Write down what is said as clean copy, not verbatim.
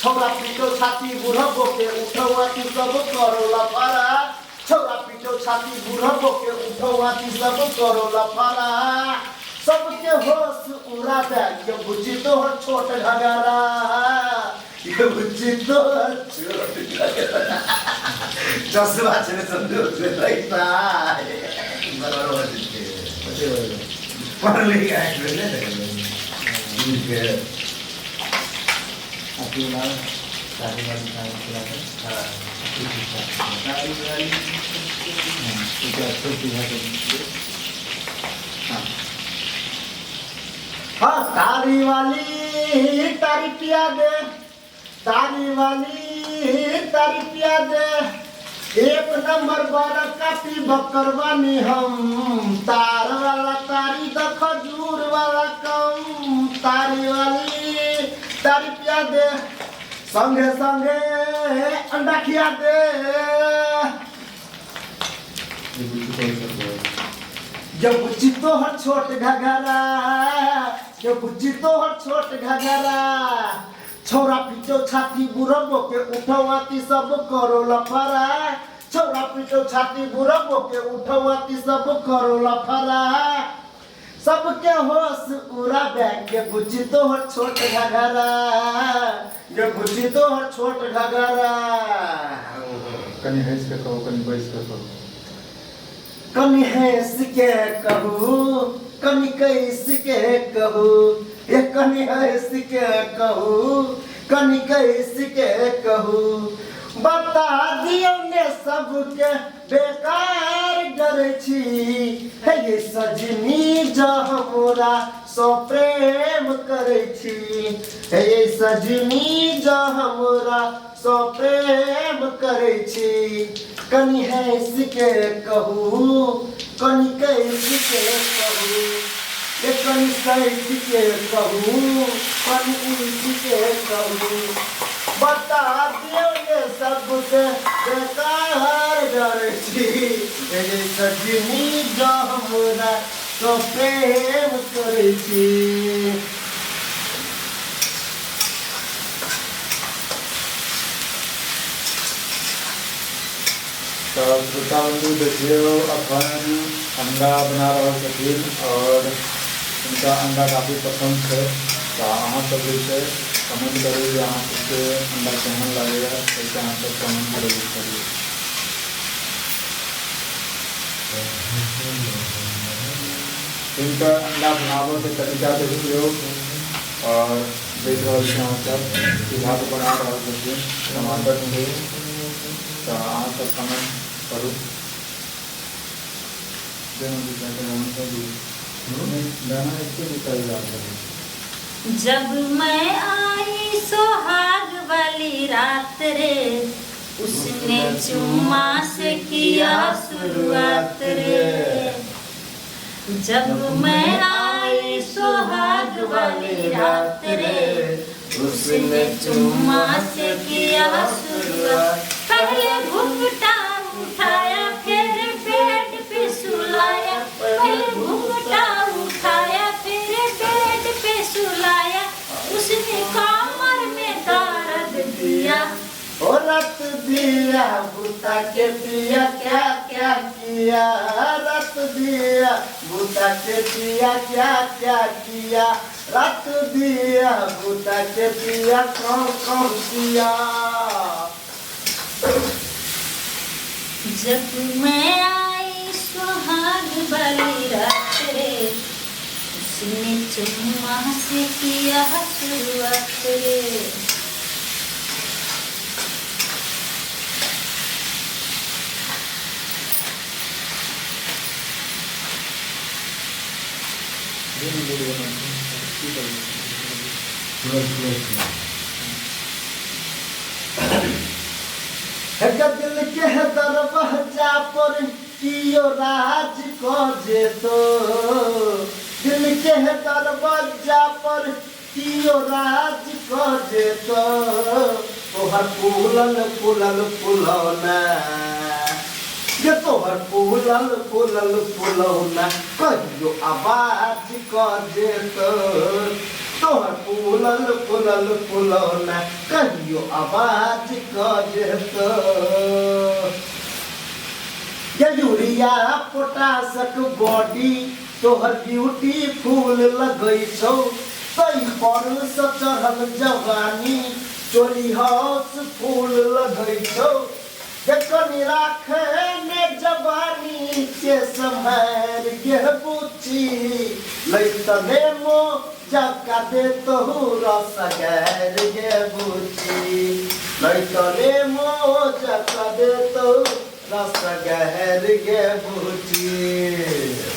छौरा पिटो छाती बुढ़ा बोके उठौआ ती सब करो लफारा छौरा पिटो छाती बुढ़ा बोके उठौआ ती सब करो लफारा सबके होश उड़ा दे ये बुझी तो छोट घगरा ये बुझी तो छोट घगरा चश्मा छे समझो से लगता बराबर होते पढ़ लिख आए ठीक है अपनी बात सारी वाली हाँ सारी वाली ठीक है तो हाँ तारी वाली तारी पिया दे तारी वाली तारी पिया दे एक नंबर वाला काफी बकरवानी हम तार वाला तारी द खजूर वाला कम तारी वाली तारी पिया दे संगे संगे अंडा खिया दे जब बुच्ची तो हर छोट घगरा जब बुच्ची तो हर छोट घगरा छौरा पिटो छाती बुढ़ा बोके उठवाती सब करो लफारा छौरा पिटो छाती बुढ़ा बोके उठवाती सब करो लफारा सबके होश उड़ा बैग के बुच्ची तो हर छोट घगरा ये बुच्ची तो हर छोट घगरा कनी हैस के कहो कनी बैस के कहो कनी हैस के कहू कनी कैस के कहू ये कनी हैस के कहू कनी कैस के कहू बता दियो ने सबके बेकार करे छी हे ये सजनी जो हमरा सो प्रेम करे छी हे ये सजनी जो हमरा सो प्रेम करे छी कनी हैस के कहू कनी कैस के कहू ये कनी कैस के कहू कनी कैस के कहू बता दियो ये सबके बेकार करे छी ये सजनी जो हमरा सो प्रेम करे छी तो श्रोताबंधु देखिए अपन अंडा बना रहा छथिन और उनका अंडा काफ़ी पसंद है तो अहाँ सब जे कमेंट करिए जे अहाँ सबके अंडा केहन लगेगा कैसे अहाँ सब कमेंट करिए इनका अंडा बनाबे के तरीका देखिए और देख रहा है अहाँ सब चूल्हा पर बना रहा छथिन टमाटर तो अहाँ सब कमेंट करू जब मैं आई सुहाग वाली रात रे उसने चुम्मा से किया शुरुआत रे जब मैं आई सुहाग वाली रात रे उसने चुम्मा से किया शुरुआत पहले घूंघटा उठाया फिर बेड पे सुलाया पहले घूंघटा उठाया फिर बेड पे सुलाया उसने कमर में दर्द दिया और रत दिया बूता के पिया क्या क्या किया रत दिया बूता के पिया क्या क्या किया रत दिया बूता के पिया कौन कौन किया जब मैं आई सुहाग वाली रात रे उसने चुम्मा से किया शुरुआत रे दिल के दरवाजा पर कियो राज को जे तो दिल के दरवाजा पर कियो राज को जे तो तोहर फूलल फूलल फुलौना ये तोहर फूलल फूलल फुलौना कहियो आवाज को जे तो तोहर फूलल फूलल फूलौना कहियो आवाज कजतो यूरिया पोटासक बॉडी तोहर ब्यूटीफुल लगै छौ तै पर से चढ़ल जवानी चोरी हाउस फूल लगै छौ कनी राखे ने जवानी के संभाल के बुची लैतने मो जका दे तो रस गैर गे बुची लैतने मो जका दे तो रस गहर गे बुची